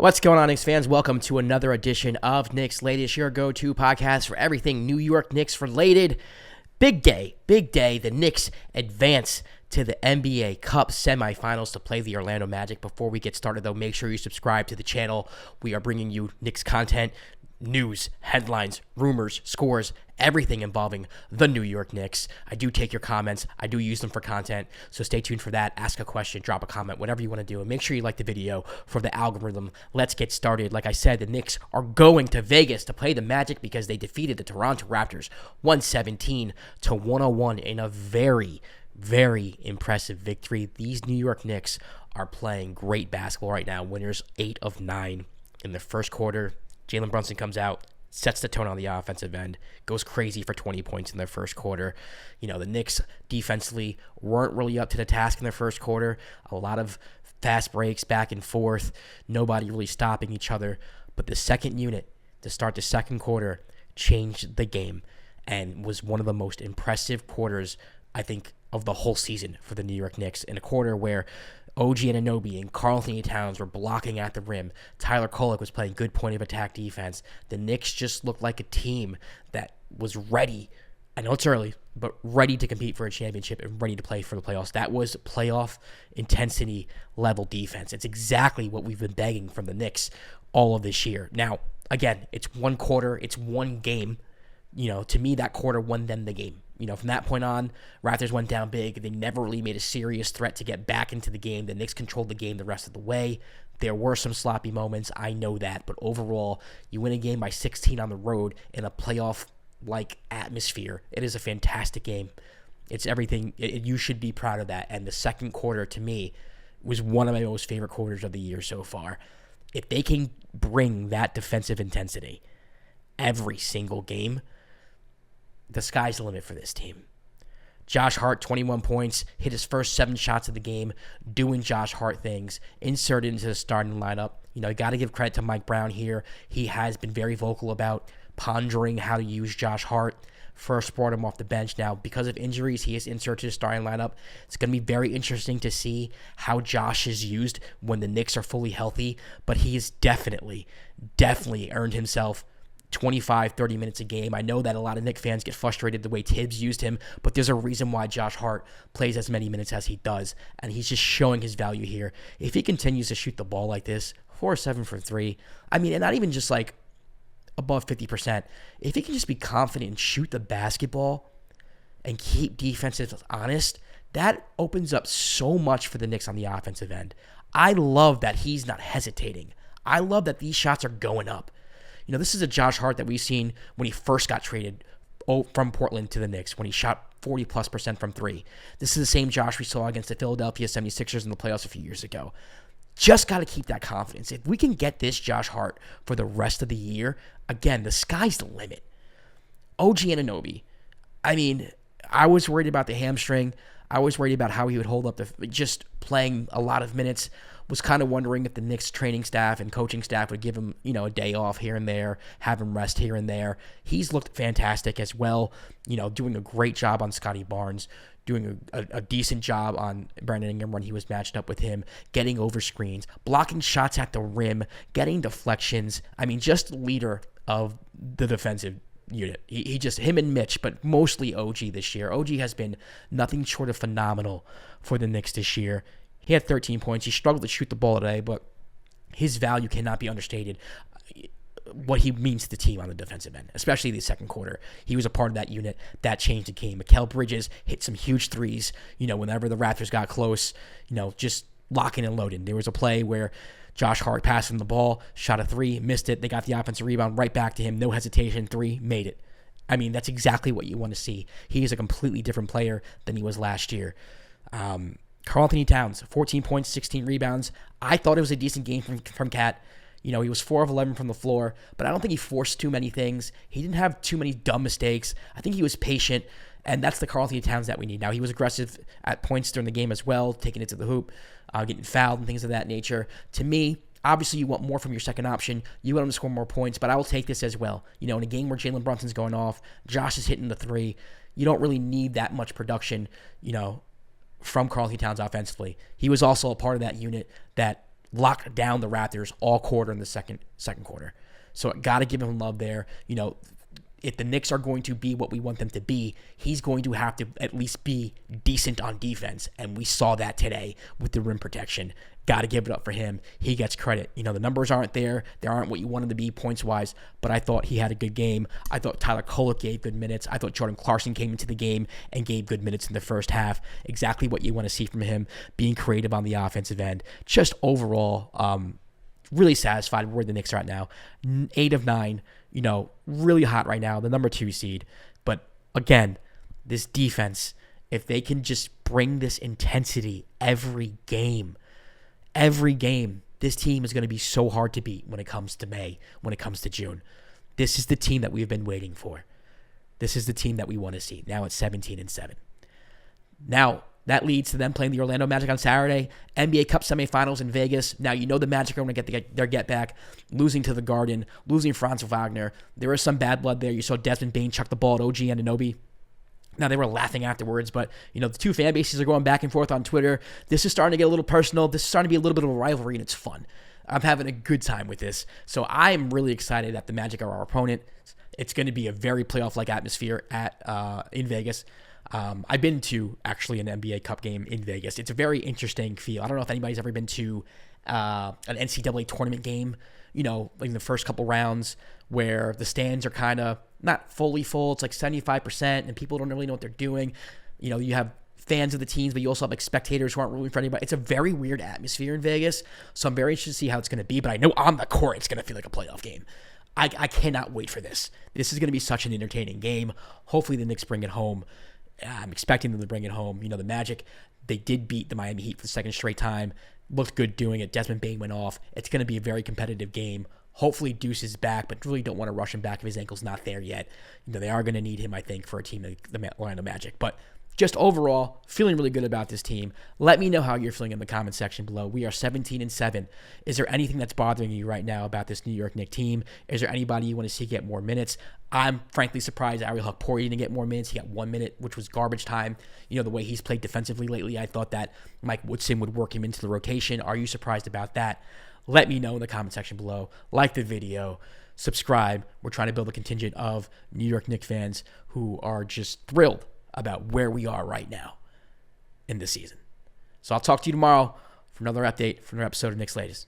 What's going on, Knicks fans? Welcome to another edition of Knicks Latest, your go-to podcast for everything New York Knicks related. Big day. The Knicks advance to the NBA Cup semifinals to play the Orlando Magic. Before we get started, though, make sure you subscribe to the channel. We are bringing you Knicks content, news, headlines, rumors, scores, everything involving the New York Knicks. I do take your comments. I do use them for content, so stay tuned for that. Ask a question, drop a comment, whatever you want to do, and make sure you like the video for the algorithm. Let's get started. Like I said, the Knicks are going to Vegas to play the Magic because they defeated the Toronto Raptors 117-101 in a very impressive victory. These New York Knicks are playing great basketball right now. Winners 8 of 9 in the first quarter. Jalen Brunson comes out, sets the tone on the offensive end, goes crazy for 20 points in their first quarter. You know, the Knicks defensively weren't really up to the task in their first quarter. A lot of fast breaks back and forth, nobody really stopping each other. But the second unit to start the second quarter changed the game and was one of the most impressive quarters, I think, of the whole season for the New York Knicks, in a quarter where OG Anunoby and Karl-Anthony Towns were blocking at the rim. Tyler Kolek was playing good point of attack defense. The Knicks just looked like a team that was ready. I know it's early, but ready to compete for a championship and ready to play for the playoffs. That was playoff intensity level defense. It's exactly what we've been begging from the Knicks all of this year. Now, again, it's one quarter, it's one game. You know, to me, that quarter won them the game. You know, from that point on, Raptors went down big. They never really made a serious threat to get back into the game. The Knicks controlled the game the rest of the way. There were some sloppy moments, I know that. But overall, you win a game by 16 on the road in a playoff-like atmosphere. It is a fantastic game. It's everything. You should be proud of that. And the second quarter, to me, was one of my most favorite quarters of the year so far. If they can bring that defensive intensity every single game, the sky's the limit for this team. Josh Hart, 21 points, hit his first 7 shots of the game, doing Josh Hart things, inserted into the starting lineup. You know, you got to give credit to Mike Brown here. He has been very vocal about pondering how to use Josh Hart. First brought him off the bench. Now, because of injuries, he is inserted to the starting lineup. It's going to be very interesting to see how Josh is used when the Knicks are fully healthy, but he has definitely earned himself 25, 30 minutes a game. I know that a lot of Knicks fans get frustrated the way Tibbs used him, but there's a reason why Josh Hart plays as many minutes as he does, and he's just showing his value here. If he continues to shoot the ball like this, 4-7 for 3, I mean, and not even just like above 50%, if he can just be confident and shoot the basketball and keep defenses honest, that opens up so much for the Knicks on the offensive end. I love that he's not hesitating. I love that these shots are going up. You know, this is a Josh Hart that we've seen when he first got traded from Portland to the Knicks, when he shot 40+% from 3. This is the same Josh we saw against the Philadelphia 76ers in the playoffs a few years ago. Just got to keep that confidence. If we can get this Josh Hart for the rest of the year, again, the sky's the limit. OG Anunoby, I mean, I was worried about the hamstring. I was worried about how he would hold up just playing a lot of minutes. Was kind of wondering if the Knicks training staff and coaching staff would give him, you know, a day off here and there, have him rest here and there. He's looked fantastic as well, you know, doing a great job on Scotty Barnes, doing a decent job on Brandon Ingram when he was matched up with him, getting over screens, blocking shots at the rim, getting deflections. I mean, just the leader of the defensive unit. He just, him and Mitch, but mostly OG this year. OG has been nothing short of phenomenal for the Knicks this year. He had 13 points. He struggled to shoot the ball today, but his value cannot be understated. What he means to the team on the defensive end, especially the second quarter. He was a part of that unit that changed the game. Mikal Bridges hit some huge threes, you know, whenever the Raptors got close, you know, just locking and loading. There was a play where Josh Hart passed him the ball, shot a 3, missed it. They got the offensive rebound right back to him. No hesitation, 3, made it. I mean, that's exactly what you want to see. He is a completely different player than he was last year. Karl-Anthony Towns, 14 points, 16 rebounds. I thought it was a decent game from Cat. You know, he was 4 of 11 from the floor, but I don't think he forced too many things. He didn't have too many dumb mistakes. I think he was patient, and that's the Karl-Anthony Towns that we need. Now, he was aggressive at points during the game as well, taking it to the hoop, getting fouled and things of that nature. To me, obviously, you want more from your second option. You want him to score more points, but I will take this as well. You know, in a game where Jalen Brunson's going off, Josh is hitting the 3, you don't really need that much production, you know, from Karl-Anthony Towns offensively. He was also a part of that unit that locked down the Raptors all quarter in the second quarter. So got to give him love there. If the Knicks are going to be what we want them to be, he's going to have to at least be decent on defense. And we saw that today with the rim protection. Got to give it up for him. He gets credit. The numbers aren't there. They aren't what you want them to be points-wise, but I thought he had a good game. I thought Tyler Kolek gave good minutes. I thought Jordan Clarkson came into the game and gave good minutes in the first half. Exactly what you want to see from him, being creative on the offensive end. Just overall, really satisfied with where the Knicks are at now. 8 of 9, really hot right now, the number 2 seed. But again, this defense, if they can just bring this intensity every game, this team is going to be so hard to beat when it comes to May, when it comes to June. This is the team that we've been waiting for. This is the team that we want to see. Now it's 17-7. Now, that leads to them playing the Orlando Magic on Saturday. NBA Cup semifinals in Vegas. Now, the Magic are going to get their get back, losing to the Garden, losing Franz Wagner. There is some bad blood there. You saw Desmond Bane chuck the ball at OG Anunoby. Now, they were laughing afterwards, but, the two fan bases are going back and forth on Twitter. This is starting to get a little personal. This is starting to be a little bit of a rivalry, and it's fun. I'm having a good time with this. So I'm really excited that the Magic are our opponent. It's going to be a very playoff-like atmosphere in Vegas. I've been to, actually, an NBA Cup game in Vegas. It's a very interesting feel. I don't know if anybody's ever been to an NCAA tournament game, like in the first couple rounds where the stands are kind of not fully full. It's like 75%, and people don't really know what they're doing. You have fans of the teams, but you also have like spectators who aren't rooting for anybody. It's a very weird atmosphere in Vegas, so I'm very interested to see how it's going to be, but I know on the court it's going to feel like a playoff game. I cannot wait for this. This is going to be such an entertaining game. Hopefully the Knicks bring it home. I'm expecting them to bring it home. The Magic, they did beat the Miami Heat for the second straight time. Looked good doing it. Desmond Bane went off. It's going to be a very competitive game. Hopefully Deuce is back, but really don't want to rush him back if his ankle's not there yet. They are going to need him, I think, for a team like the Orlando Magic. But just overall, feeling really good about this team. Let me know how you're feeling in the comment section below. We are 17-7. Is there anything that's bothering you right now about this New York Knicks team? Is there anybody you want to see get more minutes? I'm frankly surprised Ariel Hukporti didn't get more minutes. He got 1 minute, which was garbage time. The way he's played defensively lately, I thought that Mike Woodson would work him into the rotation. Are you surprised about that? Let me know in the comment section below. Like the video. Subscribe. We're trying to build a contingent of New York Knicks fans who are just thrilled about where we are right now in this season. So I'll talk to you tomorrow for another update, for another episode of Knicks Latest.